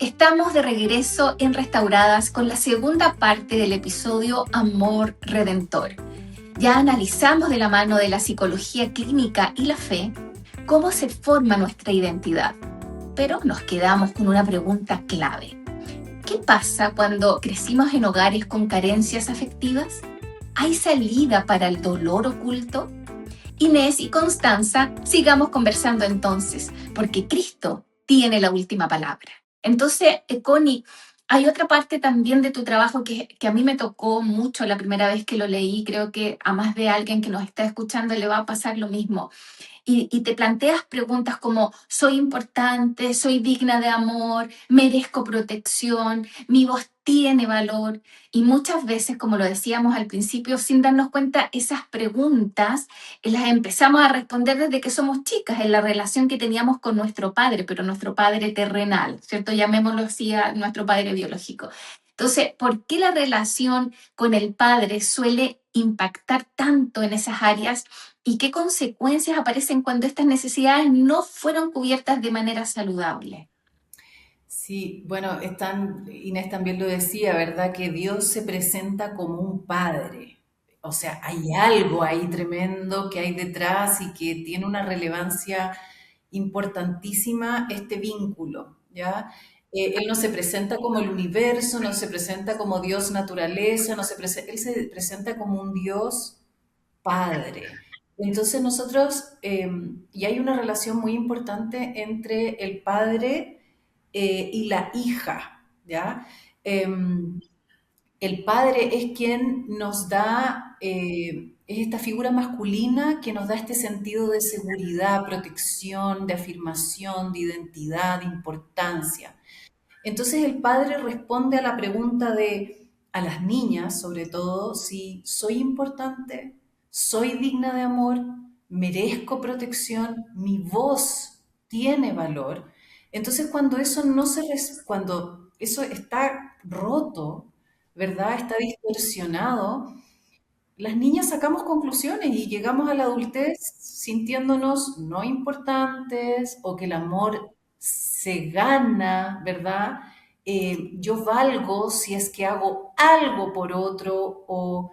Estamos de regreso en Restauradas con la segunda parte del episodio Amor Redentor. Ya analizamos de la mano de la psicología clínica y la fe cómo se forma nuestra identidad, pero nos quedamos con una pregunta clave. ¿Qué pasa cuando crecimos en hogares con carencias afectivas? ¿Hay salida para el dolor oculto? Inés y Constanza, sigamos conversando entonces, porque Cristo tiene la última palabra. Entonces, Connie, hay otra parte también de tu trabajo que a mí me tocó mucho la primera vez que lo leí. Creo que a más de alguien que nos está escuchando le va a pasar lo mismo. Y te planteas preguntas como, ¿soy importante? ¿Soy digna de amor? ¿Merezco protección? ¿Mi voz tiene valor? Y muchas veces, como lo decíamos al principio, sin darnos cuenta, esas preguntas las empezamos a responder desde que somos chicas, en la relación que teníamos con nuestro padre, pero nuestro padre terrenal, ¿cierto? Llamémoslo así a nuestro padre biológico. Entonces, ¿por qué la relación con el padre suele impactar tanto en esas áreas? ¿Y qué consecuencias aparecen cuando estas necesidades no fueron cubiertas de manera saludable? Sí, bueno, Inés también lo decía, ¿verdad? Que Dios se presenta como un padre. O sea, hay algo ahí tremendo que hay detrás y que tiene una relevancia importantísima este vínculo, ¿ya? Él no se presenta como el universo, no se presenta como Dios naturaleza, él se presenta como un Dios padre. Entonces nosotros, y hay una relación muy importante entre el padre y la hija, ¿ya? El padre es quien nos da, es esta figura masculina que nos da este sentido de seguridad, protección, de afirmación, de identidad, de importancia. Entonces el padre responde a la pregunta a las niñas, sobre todo, si soy importante, soy digna de amor, merezco protección, mi voz tiene valor. Entonces cuando eso no cuando eso está roto, ¿verdad? Está distorsionado, las niñas sacamos conclusiones y llegamos a la adultez sintiéndonos no importantes o que el amor se gana, ¿verdad? Yo valgo si es que hago algo por otro o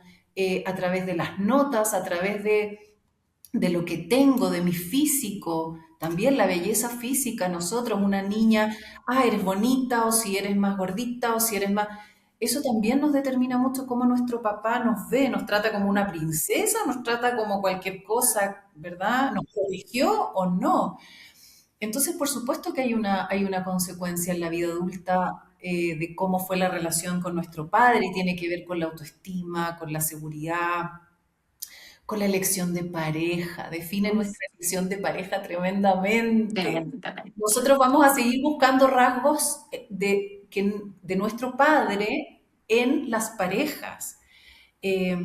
a través de las notas, a través de lo que tengo, de mi físico, también la belleza física, nosotros, una niña, eres bonita, o si eres más gordita, o si eres más... Eso también nos determina mucho cómo nuestro papá nos ve, nos trata como una princesa, nos trata como cualquier cosa, ¿verdad? ¿Nos corrigió o no? Entonces, por supuesto que hay una consecuencia en la vida adulta de cómo fue la relación con nuestro padre y tiene que ver con la autoestima, con la seguridad, con la elección de pareja, define nuestra elección de pareja tremendamente. Tremendamente. Nosotros vamos a seguir buscando rasgos de nuestro padre en las parejas. Eh,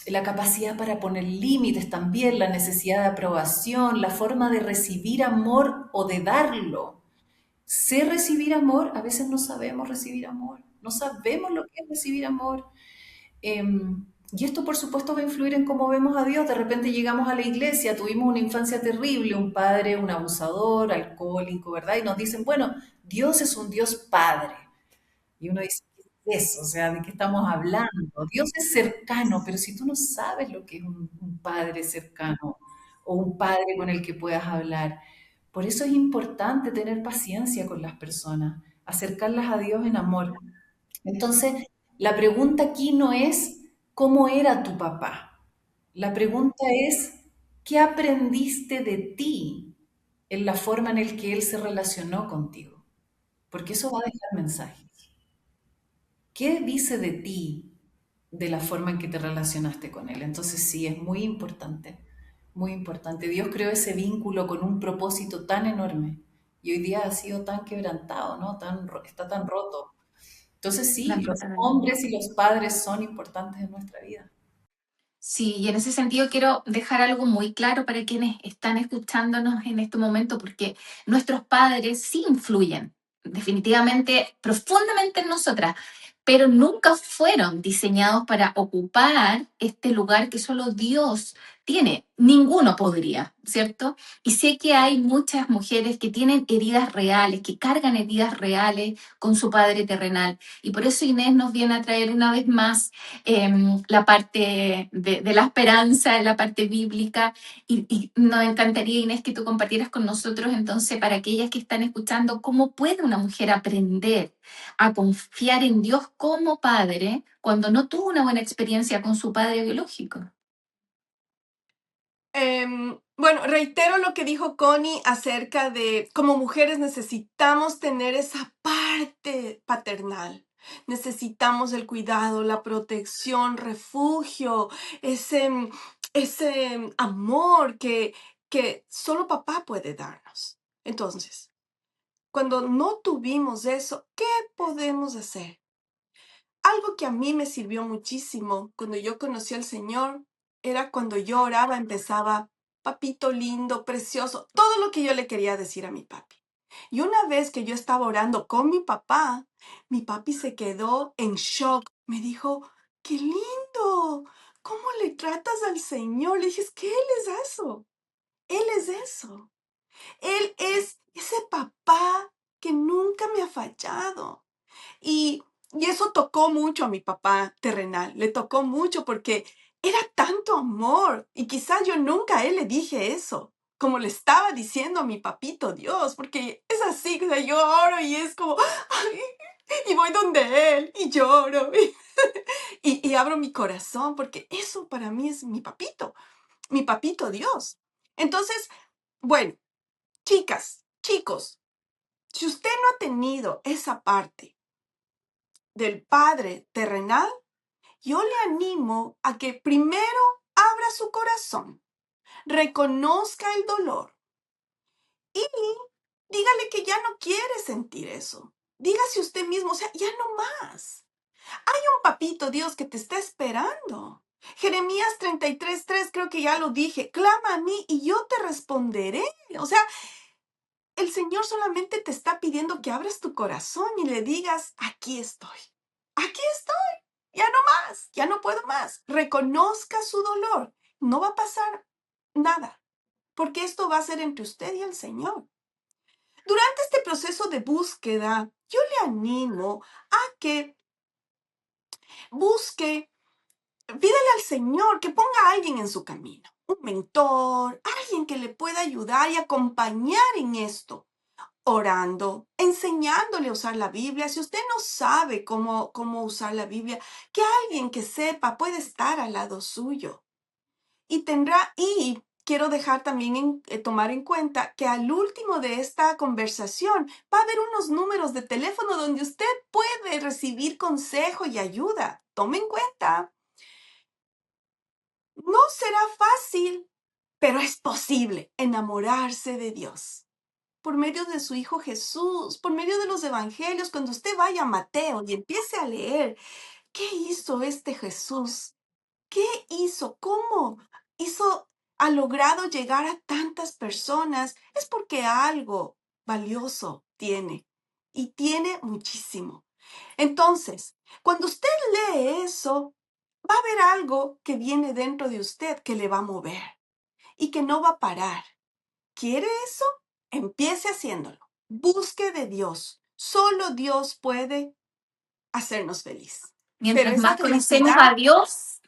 la capacidad para poner límites también, la necesidad de aprobación, la forma de recibir amor o de darlo. Sé recibir amor, a veces no sabemos recibir amor, no sabemos lo que es recibir amor. Eh, y esto, por supuesto, va a influir en cómo vemos a Dios. De repente llegamos a la iglesia, tuvimos una infancia terrible, un padre, un abusador, alcohólico, ¿verdad? Y nos dicen, bueno, Dios es un Dios padre. Y uno dice, ¿qué es eso? O sea, ¿de qué estamos hablando? Dios es cercano, pero si tú no sabes lo que es un padre cercano o un padre con el que puedas hablar, por eso es importante tener paciencia con las personas, acercarlas a Dios en amor. Entonces, la pregunta aquí no es cómo era tu papá. La pregunta es, ¿qué aprendiste de ti en la forma en la que él se relacionó contigo? Porque eso va a dejar mensajes. ¿Qué dice de ti de la forma en que te relacionaste con él? Entonces sí, es muy importante, muy importante. Dios creó ese vínculo con un propósito tan enorme y hoy día ha sido tan quebrantado, ¿no? Está tan roto. Entonces sí, los hombres y los padres son importantes en nuestra vida. Sí, y en ese sentido quiero dejar algo muy claro para quienes están escuchándonos en este momento, porque nuestros padres sí influyen definitivamente, profundamente en nosotras, pero nunca fueron diseñados para ocupar este lugar que solo Dios tiene, ninguno podría, ¿cierto? Y sé que hay muchas mujeres que tienen heridas reales, que cargan heridas reales con su padre terrenal. Y por eso Inés nos viene a traer una vez más la parte de la esperanza, la parte bíblica. Y nos encantaría, Inés, que tú compartieras con nosotros entonces, para aquellas que están escuchando, cómo puede una mujer aprender a confiar en Dios como padre cuando no tuvo una buena experiencia con su padre biológico. Bueno, reitero lo que dijo Connie acerca de como mujeres necesitamos tener esa parte paternal. Necesitamos el cuidado, la protección, refugio, ese, ese amor que solo papá puede darnos. Entonces, cuando no tuvimos eso, ¿qué podemos hacer? Algo que a mí me sirvió muchísimo cuando yo conocí al Señor era cuando yo oraba, empezaba, papito lindo, precioso, todo lo que yo le quería decir a mi papi. Y una vez que yo estaba orando con mi papi se quedó en shock. Me dijo, qué lindo, ¿cómo le tratas al Señor? Le dije, es que Él es eso, Él es eso. Él es ese papá que nunca me ha fallado. Y, y eso tocó mucho a mi papá terrenal, le tocó mucho porque era tanto amor y quizás yo nunca a él le dije eso, como le estaba diciendo a mi papito Dios, porque es así, o sea, yo oro y es como, ay, y voy donde él y lloro y abro mi corazón porque eso para mí es mi papito Dios. Entonces, bueno, chicas, chicos, si usted no ha tenido esa parte del Padre terrenal, yo le animo a que primero abra su corazón, reconozca el dolor y dígale que ya no quiere sentir eso. Dígase usted mismo, o sea, ya no más. Hay un papito Dios que te está esperando. Jeremías 33:3, creo que ya lo dije, clama a mí y yo te responderé. O sea, el Señor solamente te está pidiendo que abras tu corazón y le digas, aquí estoy, aquí estoy. Ya no más, ya no puedo más. Reconozca su dolor. No va a pasar nada, porque esto va a ser entre usted y el Señor. Durante este proceso de búsqueda, yo le animo a que busque, pídale al Señor que ponga a alguien en su camino, un mentor, alguien que le pueda ayudar y acompañar en esto, orando, enseñándole a usar la Biblia. Si usted no sabe cómo usar la Biblia, que alguien que sepa puede estar al lado suyo. Y quiero dejar también tomar en cuenta que al último de esta conversación va a haber unos números de teléfono donde usted puede recibir consejo y ayuda. Tome en cuenta. No será fácil, pero es posible enamorarse de Dios por medio de su Hijo Jesús, por medio de los evangelios. Cuando usted vaya a Mateo y empiece a leer, ¿qué hizo este Jesús? ¿Qué hizo? ¿Cómo ha logrado llegar a tantas personas? Es porque algo valioso tiene y tiene muchísimo. Entonces, cuando usted lee eso, va a haber algo que viene dentro de usted que le va a mover y que no va a parar. ¿Quiere eso? Empiece haciéndolo. Busque de Dios. Solo Dios puede hacernos feliz. Pero Mientras más conocemos a Dios,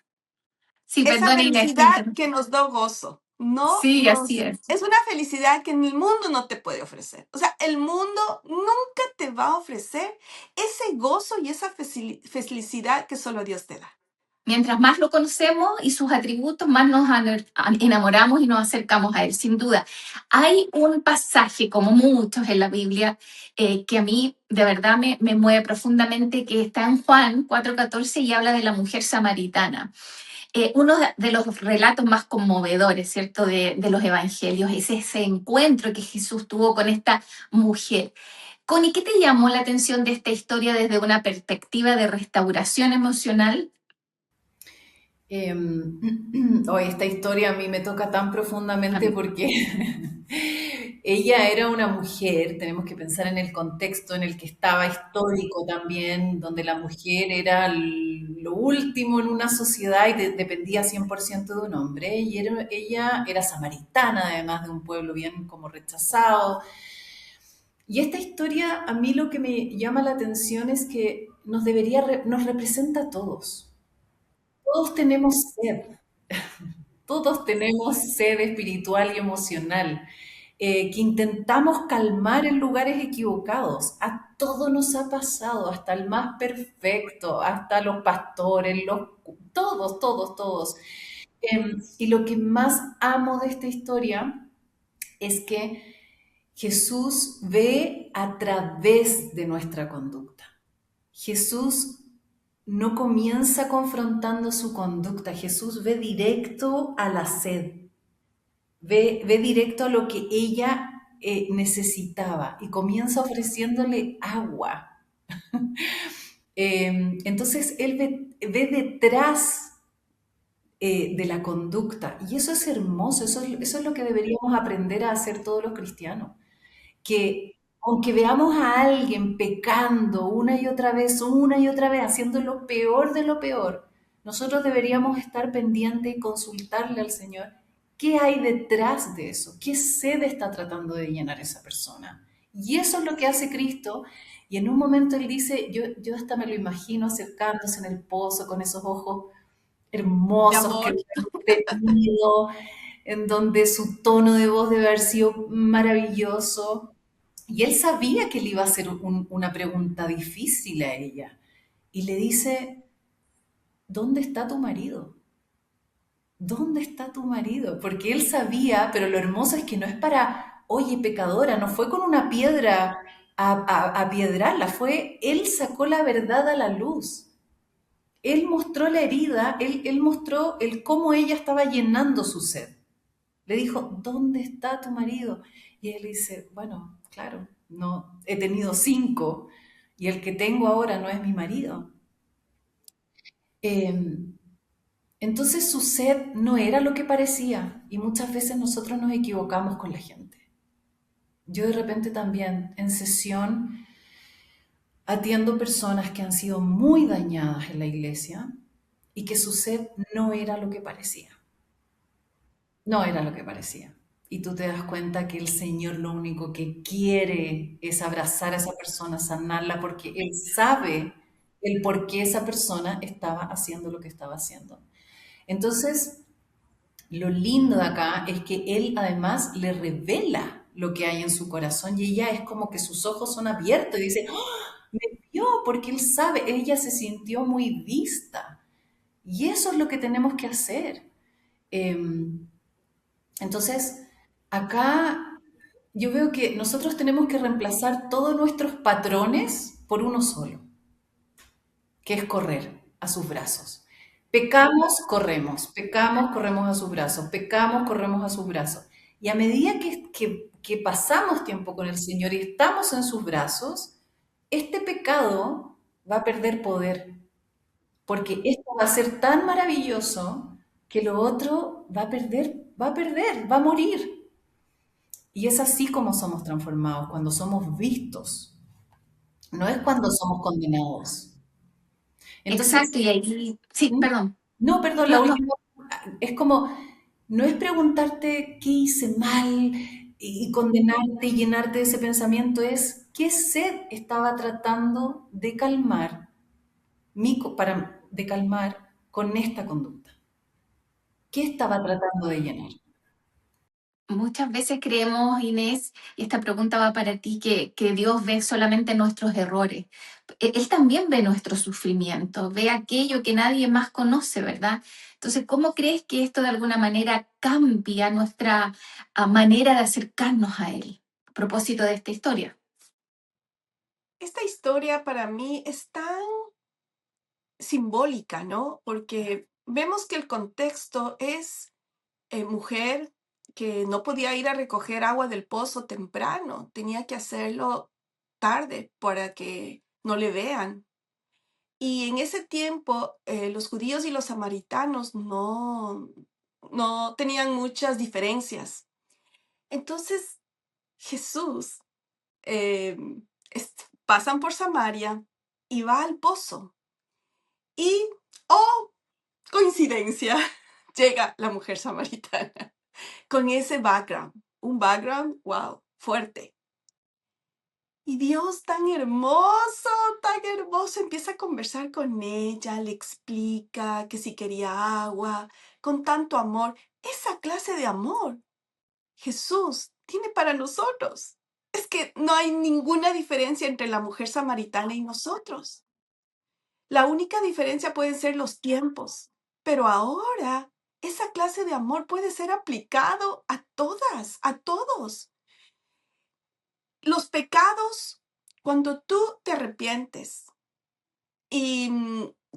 sí, esa perdón Inés, felicidad que nos da gozo, sí, así es. es una felicidad que en el mundo no te puede ofrecer. O sea, el mundo nunca te va a ofrecer ese gozo y esa felicidad que solo Dios te da. Mientras más lo conocemos y sus atributos, más nos enamoramos y nos acercamos a Él, sin duda. Hay un pasaje, como muchos en la Biblia, que a mí de verdad me mueve profundamente, que está en Juan 4:14 y habla de la mujer samaritana. Uno de los relatos más conmovedores, ¿cierto?, de los evangelios, es ese encuentro que Jesús tuvo con esta mujer. Connie, ¿qué te llamó la atención de esta historia desde una perspectiva de restauración emocional? Hoy esta historia a mí me toca tan A profundamente mí. porque ella era una mujer, tenemos que pensar en el contexto en el que estaba histórico también, donde la mujer era lo último en una sociedad y dependía 100% de un hombre. Y ella era samaritana, además de un pueblo bien como rechazado. Y esta historia a mí lo que me llama la atención es que nos representa a todos. Todos tenemos sed. Todos tenemos sed espiritual y emocional, que intentamos calmar en lugares equivocados. A todo nos ha pasado, hasta el más perfecto, hasta los pastores, todos, todos, todos. Y lo que más amo de esta historia es que Jesús ve a través de nuestra conducta. Jesús no comienza confrontando su conducta, Jesús ve directo a la sed, ve directo a lo que ella necesitaba y comienza ofreciéndole agua. Entonces él ve detrás de la conducta y eso es hermoso, eso es lo que deberíamos aprender a hacer todos los cristianos, que aunque veamos a alguien pecando una y otra vez, haciendo lo peor de lo peor, nosotros deberíamos estar pendientes y consultarle al Señor qué hay detrás de eso, qué sed está tratando de llenar esa persona. Y eso es lo que hace Cristo. Y en un momento Él dice, yo hasta me lo imagino acercándose en el pozo con esos ojos De hermosos que amor. hemos tenido, en donde su tono de voz debe haber sido maravilloso. Y él sabía que le iba a hacer una pregunta difícil a ella. Y le dice, ¿dónde está tu marido? ¿Dónde está tu marido? Porque él sabía, pero lo hermoso es que no es para, oye, pecadora, no fue con una piedra a apiedrarla, él sacó la verdad a la luz. Él mostró la herida, él mostró el cómo ella estaba llenando su sed. Le dijo, ¿dónde está tu marido? Y él dice, bueno, claro, no, he tenido 5 y el que tengo ahora no es mi marido. Eh, entonces su sed no era lo que parecía y muchas veces nosotros nos equivocamos con la gente. Yo de repente también en sesión atiendo personas que han sido muy dañadas en la iglesia y que su sed no era lo que parecía. No era lo que parecía. Y tú te das cuenta que el Señor lo único que quiere es abrazar a esa persona, sanarla, porque Él sabe el por qué esa persona estaba haciendo lo que estaba haciendo. Entonces, lo lindo de acá es que Él además le revela lo que hay en su corazón y ella es como que sus ojos son abiertos y dice, ¡oh! Me vio porque Él sabe, ella se sintió muy vista. Y eso es lo que tenemos que hacer. Em, entonces, acá yo veo que nosotros tenemos que reemplazar todos nuestros patrones por uno solo, que es correr a sus brazos. Pecamos, corremos a sus brazos, pecamos, corremos a sus brazos. Y a medida que pasamos tiempo con el Señor y estamos en sus brazos, este pecado va a perder poder, porque esto va a ser tan maravilloso que lo otro va a morir. Y es así como somos transformados, cuando somos vistos, no es cuando somos condenados. Entonces, Exacto, y ahí, sí, ¿Mm? perdón. No, perdón, la No, no, última es como, no es preguntarte qué hice mal y condenarte y llenarte de ese pensamiento, es qué sed estaba tratando de calmar, de calmar con esta conducta. ¿Qué estaba tratando de llenar? muchas veces creemos, Inés, y esta pregunta va para ti, que Dios ve solamente nuestros errores. Él también ve nuestro sufrimiento, ve aquello que nadie más conoce, ¿verdad? Entonces, ¿cómo crees que esto de alguna manera cambia nuestra manera de acercarnos a Él? A propósito de esta historia. Esta historia para mí es tan simbólica, ¿no? Porque vemos que el contexto es mujer que no podía ir a recoger agua del pozo temprano, tenía que hacerlo tarde para que no le vean. Y en ese tiempo, los judíos y los samaritanos no tenían muchas diferencias. Entonces, Jesús, pasan por Samaria y va al pozo. Y, oh, coincidencia, llega la mujer samaritana con ese background, un background, wow, fuerte. Y Dios tan hermoso, empieza a conversar con ella, le explica que si quería agua, con tanto amor. Esa clase de amor Jesús tiene para nosotros. Es que no hay ninguna diferencia entre la mujer samaritana y nosotros. La única diferencia pueden ser los tiempos. Pero ahora, esa clase de amor puede ser aplicado a todas, a todos. Los pecados, cuando tú te arrepientes y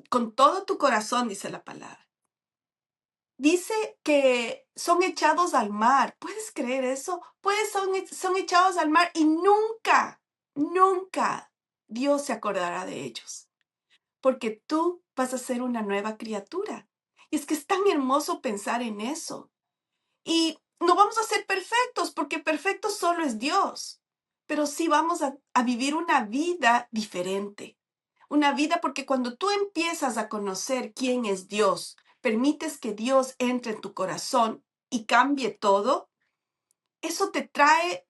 con todo tu corazón, dice la palabra, dice que son echados al mar. ¿Puedes creer eso? Son echados al mar y nunca, nunca Dios se acordará de ellos. Porque tú vas a ser una nueva criatura. Y es que es tan hermoso pensar en eso. Y no vamos a ser perfectos, porque perfecto solo es Dios. Pero sí vamos a vivir una vida diferente. Una vida porque cuando tú empiezas a conocer quién es Dios, permites que Dios entre en tu corazón y cambie todo, eso te trae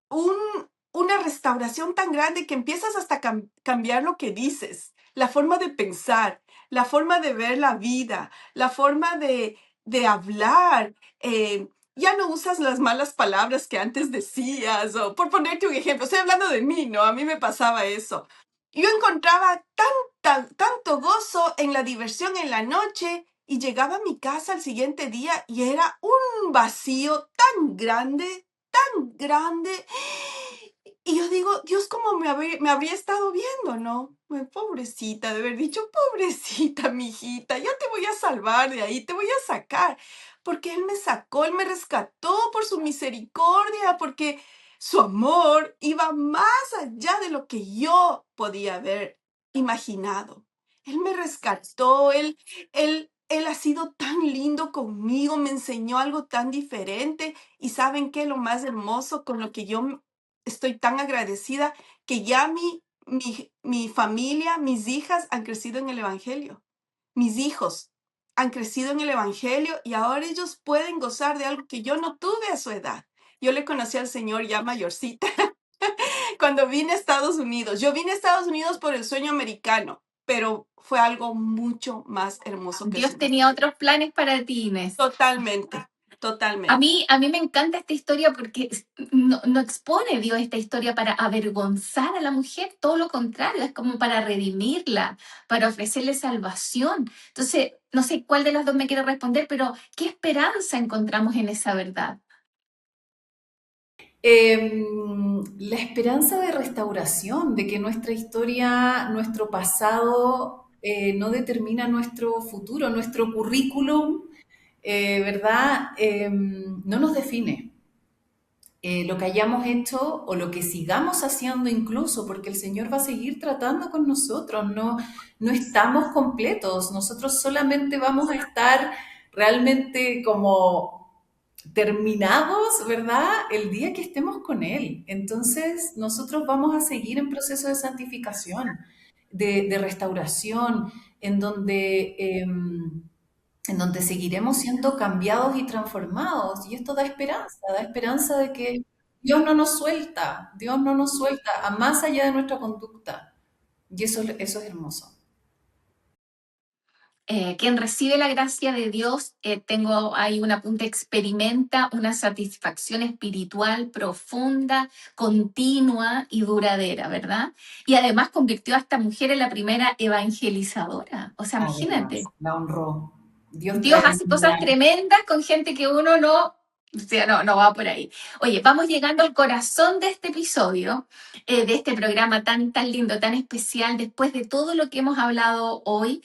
una restauración tan grande que empiezas hasta a cambiar lo que dices, la forma de pensar, la forma de ver la vida, la forma de hablar. Ya no usas las malas palabras que antes decías, o por ponerte un ejemplo, estoy hablando de mí, ¿no? A mí me pasaba eso. Yo encontraba tanto gozo en la diversión en la noche y llegaba a mi casa al siguiente día y era un vacío tan grande. Y yo digo, Dios, ¿cómo me habría estado viendo, no? Pobrecita, de haber dicho, pobrecita, mi hijita, ya te voy a salvar de ahí, te voy a sacar. Porque Él me sacó, Él me rescató por su misericordia, porque su amor iba más allá de lo que yo podía haber imaginado. Él me rescató, él ha sido tan lindo conmigo, me enseñó algo tan diferente. Y ¿saben qué? Lo más hermoso con lo que yo estoy tan agradecida, que ya mi familia, mis hijas han crecido en el Evangelio. Mis hijos han crecido en el Evangelio y ahora ellos pueden gozar de algo que yo no tuve a su edad. Yo le conocí al Señor ya mayorcita cuando vine a Estados Unidos. Yo vine a Estados Unidos por el sueño americano, pero fue algo mucho más hermoso que Dios eso. tenía otros planes para ti, Inés. Totalmente, totalmente. A mí me encanta esta historia porque no expone Dios esta historia para avergonzar a la mujer, todo lo contrario, es como para redimirla, para ofrecerle salvación. Entonces, no sé cuál de las dos me quiere responder, pero ¿qué esperanza encontramos en esa verdad? La esperanza de restauración, de que nuestra historia, nuestro pasado no determina nuestro futuro, nuestro currículum, ¿verdad? No nos define. Lo que hayamos hecho o lo que sigamos haciendo incluso, porque el Señor va a seguir tratando con nosotros, no estamos completos, nosotros solamente vamos a estar realmente como terminados, ¿verdad? El día que estemos con Él. Entonces, nosotros vamos a seguir en proceso de santificación, de restauración, en donde seguiremos siendo cambiados y transformados. Y esto da esperanza de que Dios no nos suelta a más allá de nuestra conducta. Y eso es hermoso. Quien recibe la gracia de Dios, tengo ahí un apunte, experimenta una satisfacción espiritual profunda, continua y duradera, ¿verdad? Y además convirtió a esta mujer en la primera evangelizadora. O sea, imagínate, Además, la honró. Dios Dios trae hace cosas señal. tremendas con gente que uno no, o sea, no va por ahí. Oye, vamos llegando al corazón de este episodio, de este programa tan lindo, tan especial. Después de todo lo que hemos hablado hoy,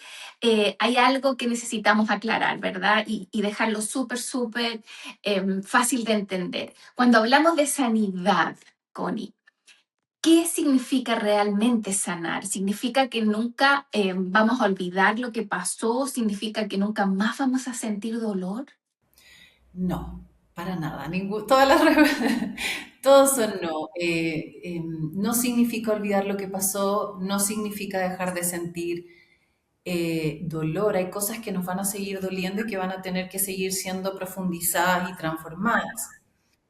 hay algo que necesitamos aclarar, ¿verdad? Y dejarlo súper fácil de entender. Cuando hablamos de sanidad, Connie, ¿Qué significa realmente sanar? ¿Significa que nunca vamos a olvidar lo que pasó? ¿Significa que nunca más vamos a sentir dolor? No, para nada. Todas las todos son no. No significa olvidar lo que pasó, no significa dejar de sentir dolor. Hay cosas que nos van a seguir doliendo y que van a tener que seguir siendo profundizadas y transformadas.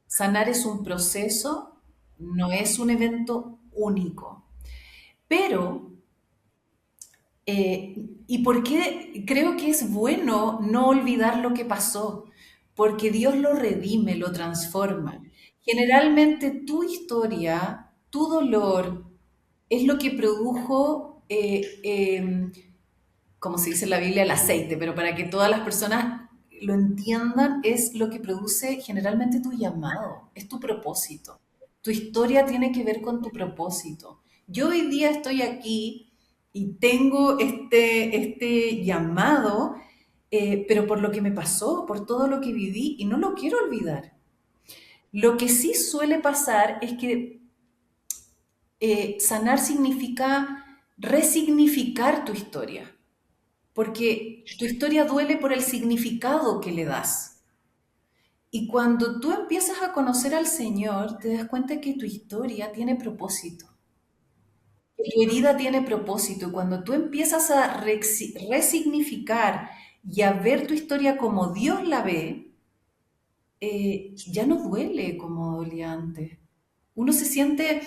Sanar es un proceso, no es un evento único. Pero, ¿y por qué creo que es bueno no olvidar lo que pasó? Porque Dios lo redime, lo transforma. Generalmente tu historia, tu dolor, es lo que produjo, como se dice en la Biblia, el aceite, pero para que todas las personas lo entiendan, es lo que produce generalmente tu llamado, es tu propósito. Tu historia tiene que ver con tu propósito. Yo hoy día estoy aquí y tengo este llamado, pero por lo que me pasó, por todo lo que viví, y no lo quiero olvidar. Lo que sí suele pasar es que sanar significa resignificar tu historia, porque tu historia duele por el significado que le das. Y cuando tú empiezas a conocer al Señor, te das cuenta que tu historia tiene propósito, que tu herida tiene propósito. Y cuando tú empiezas a resignificar y a ver tu historia como Dios la ve, ya no duele como dolía antes. Uno se siente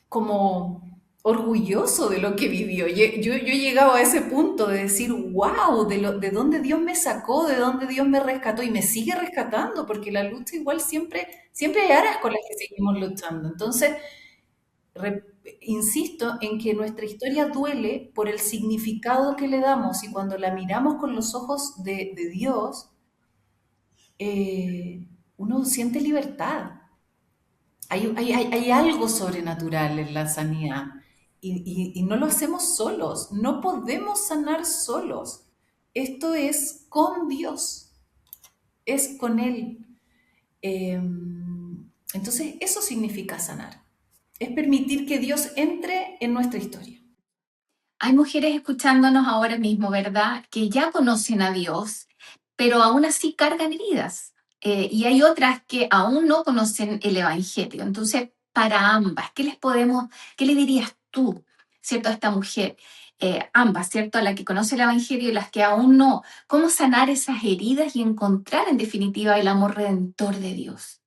como orgulloso de lo que vivió. Yo he llegado a ese punto de decir, wow, de dónde Dios me sacó, de dónde Dios me rescató y me sigue rescatando, porque la lucha igual siempre hay áreas con las que seguimos luchando. Entonces, insisto en que nuestra historia duele por el significado que le damos y cuando la miramos con los ojos de Dios, uno siente libertad. Hay algo sobrenatural en la sanidad y no lo hacemos solos, no podemos sanar solos. Esto es con Dios, es con Él. Eh, entonces, eso significa sanar, es permitir que Dios entre en nuestra historia. Hay mujeres escuchándonos ahora mismo, ¿verdad? Que ya conocen a Dios, pero aún así cargan heridas. Y hay otras que aún no conocen el Evangelio. Entonces, para ambas, qué le dirías tú, ¿cierto? A esta mujer, ambas, ¿cierto? A la que conoce el Evangelio y las que aún no. ¿Cómo sanar esas heridas y encontrar en definitiva el amor redentor de Dios?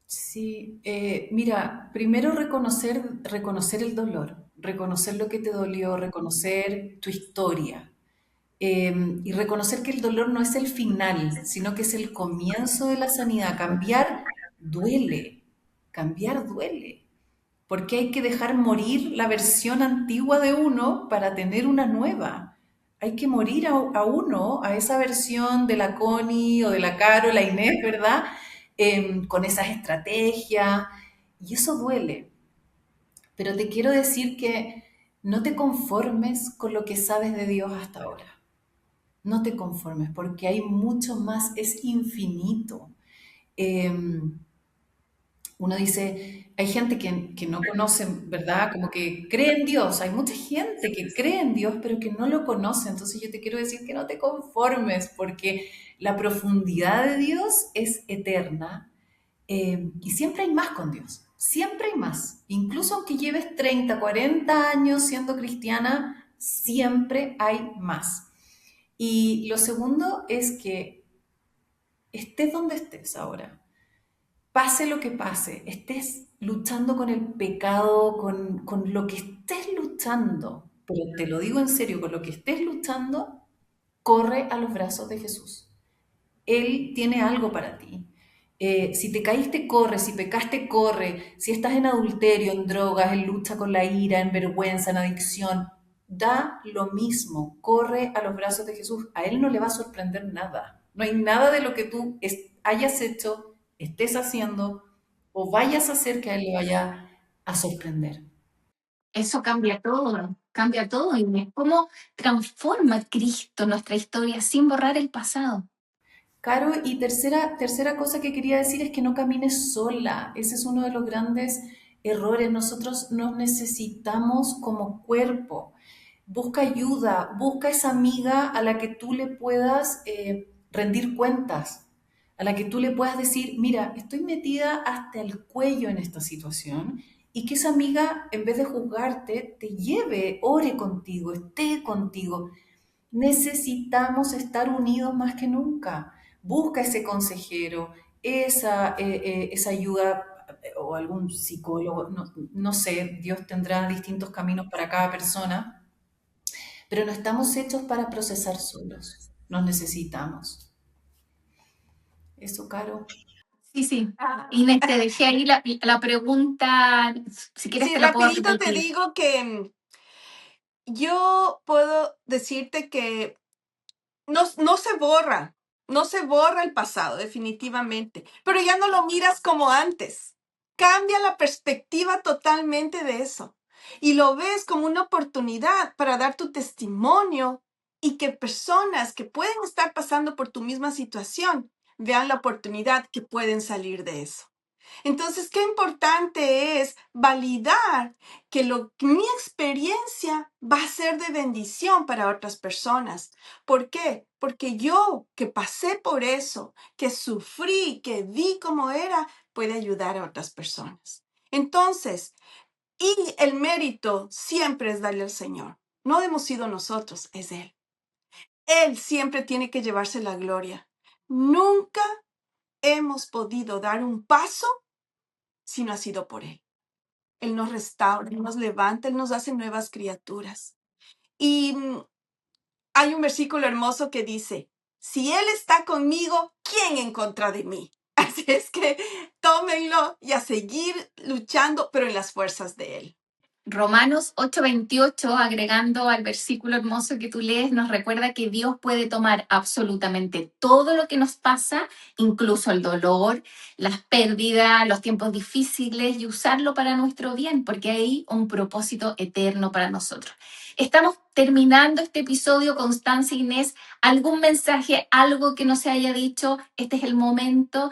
Sí, mira, primero reconocer el dolor, reconocer lo que te dolió, reconocer tu historia. Y reconocer que el dolor no es el final, sino que es el comienzo de la sanidad. Cambiar duele, porque hay que dejar morir la versión antigua de uno para tener una nueva. Hay que morir a uno, a esa versión de la Connie o de la Caro, la Inés, ¿verdad? Con esas estrategias, y eso duele. Pero te quiero decir que no te conformes con lo que sabes de Dios hasta ahora. No te conformes porque hay mucho más, es infinito. Eh, Uno dice, hay gente que no conoce, ¿verdad? Como que cree en Dios. Hay mucha gente que cree en Dios, pero que no lo conoce. Entonces yo te quiero decir que no te conformes porque la profundidad de Dios es eterna y siempre hay más con Dios. Siempre hay más. Incluso aunque lleves 30, 40 años siendo cristiana, siempre hay más. Y lo segundo es que estés donde estés ahora, pase lo que pase, estés luchando con el pecado, con lo que estés luchando, pero te lo digo en serio, con lo que estés luchando, corre a los brazos de Jesús. Él tiene algo para ti. Si te caíste, corre. Si pecaste, corre. Si estás en adulterio, en drogas, en lucha con la ira, en vergüenza, en adicción, da lo mismo. Corre a los brazos de Jesús. A Él no le va a sorprender nada. No hay nada de lo que tú hayas hecho, estés haciendo o vayas a hacer que a Él le vaya a sorprender. Eso cambia todo. Y es cómo transforma Cristo nuestra historia sin borrar el pasado. Caro, y tercera cosa que quería decir es que no camines sola. Ese es uno de los grandes errores. Nosotros nos necesitamos como cuerpo. Busca ayuda, busca esa amiga a la que tú le puedas rendir cuentas, a la que tú le puedas decir, mira, estoy metida hasta el cuello en esta situación, y que esa amiga, en vez de juzgarte, te lleve, ore contigo, esté contigo. Necesitamos estar unidos más que nunca. Busca ese consejero, esa ayuda o algún psicólogo, no sé, Dios tendrá distintos caminos para cada persona, pero no estamos hechos para procesar solos. Nos necesitamos. Eso, Caro. Sí, sí. Inés, te dejé ahí la pregunta, si quieres Sí, te la puedo rapidito te repetir. digo que yo puedo decirte que no se borra, no se borra el pasado, definitivamente, pero ya no lo miras como antes. Cambia la perspectiva totalmente de eso y lo ves como una oportunidad para dar tu testimonio y que personas que pueden estar pasando por tu misma situación vean la oportunidad que pueden salir de eso. Entonces, qué importante es validar que mi experiencia va a ser de bendición para otras personas. ¿Por qué? Porque yo que pasé por eso, que sufrí, que vi cómo era, puede ayudar a otras personas. Entonces, y el mérito siempre es darle al Señor. No hemos sido nosotros, es Él. Él siempre tiene que llevarse la gloria. Nunca hemos podido dar un paso si no ha sido por Él. Él nos restaura, Él nos levanta, Él nos hace nuevas criaturas. Y hay un versículo hermoso que dice, si Él está conmigo, ¿quién en contra de mí? Así es que tómenlo y a seguir luchando, pero en las fuerzas de Él. Romanos 8:28, agregando al versículo hermoso que tú lees, nos recuerda que Dios puede tomar absolutamente todo lo que nos pasa, incluso el dolor, las pérdidas, los tiempos difíciles, y usarlo para nuestro bien, porque hay un propósito eterno para nosotros. Estamos terminando este episodio, Constanza, Inés. ¿Algún mensaje, algo que no se haya dicho? Este es el momento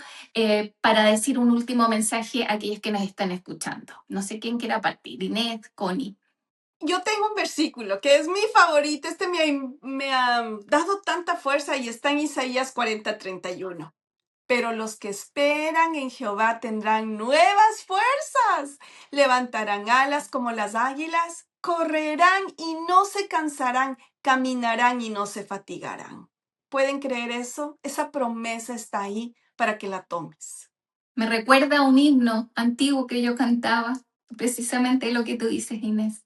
para decir un último mensaje a aquellos que nos están escuchando. No sé quién quiera partir, Inés, Connie. Yo tengo un versículo que es mi favorito, me ha dado tanta fuerza y está en Isaías 40:31. Pero los que esperan en Jehová tendrán nuevas fuerzas, levantarán alas como las águilas, correrán y no se cansarán, caminarán y no se fatigarán. ¿Pueden creer eso? Esa promesa está ahí para que la tomes. Me recuerda a un himno antiguo que yo cantaba, precisamente lo que tú dices, Inés.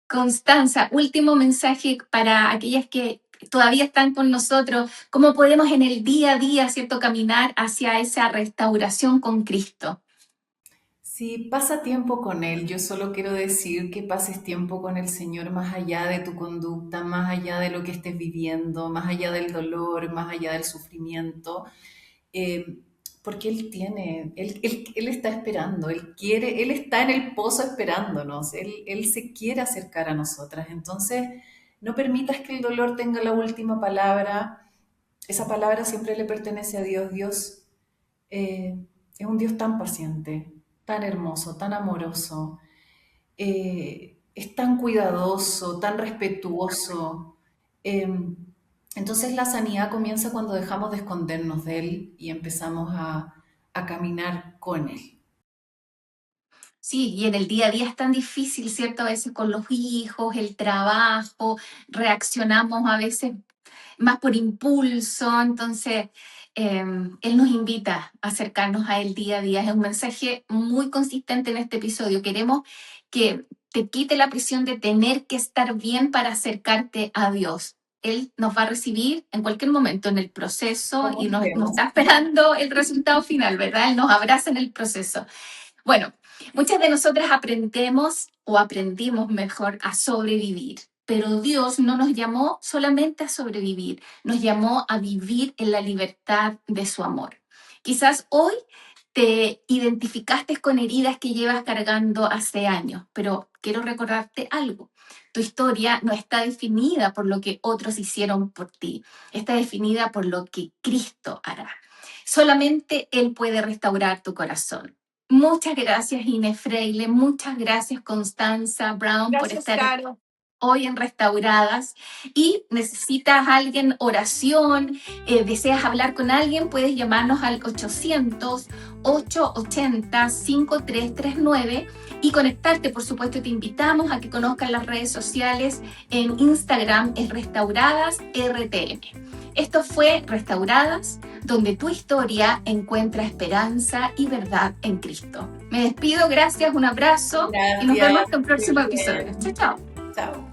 Constanza, último mensaje para aquellas que todavía están con nosotros. ¿Cómo podemos en el día a día, cierto, caminar hacia esa restauración con Cristo? Sí, pasa tiempo con Él. Yo solo quiero decir que pases tiempo con el Señor más allá de tu conducta, más allá de lo que estés viviendo, más allá del dolor, más allá del sufrimiento, eh, porque Él está esperando, Él quiere, Él está en el pozo esperándonos, Él se quiere acercar a nosotras. Entonces, no permitas que el dolor tenga la última palabra. Esa palabra siempre le pertenece a Dios. Dios eh, es un Dios tan paciente, tan hermoso, tan amoroso, es tan cuidadoso, tan respetuoso. Eh, entonces la sanidad comienza cuando dejamos de escondernos de Él y empezamos a caminar con Él. Sí, y en el día a día es tan difícil, ¿cierto? A veces con los hijos, el trabajo, reaccionamos a veces más por impulso, entonces Él nos invita a acercarnos a Él día a día. Es un mensaje muy consistente en este episodio. Queremos que te quite la presión de tener que estar bien para acercarte a Dios. Él nos va a recibir en cualquier momento en el proceso Como y nos estemos. está esperando el resultado final, ¿verdad? Él nos abraza en el proceso. Bueno, muchas de nosotras aprendemos o aprendimos mejor a sobrevivir, pero Dios no nos llamó solamente a sobrevivir, nos llamó a vivir en la libertad de su amor. Quizás hoy te identificaste con heridas que llevas cargando hace años, pero quiero recordarte algo. Tu historia no está definida por lo que otros hicieron por ti, está definida por lo que Cristo hará. Solamente Él puede restaurar tu corazón. Muchas gracias, Inés Freile. Muchas gracias, Constanza Brown, por Gracias, estar Caro. hoy en Restauradas. Y necesitas alguien, oración, deseas hablar con alguien, puedes llamarnos al 800-880-5339 y conectarte. Por supuesto, te invitamos a que conozcas las redes sociales. En Instagram es Restauradas RTM. Esto fue Restauradas, donde tu historia encuentra esperanza y verdad en Cristo. Me despido, gracias, un abrazo y nos vemos en un próximo episodio. Chao, chao. Chao.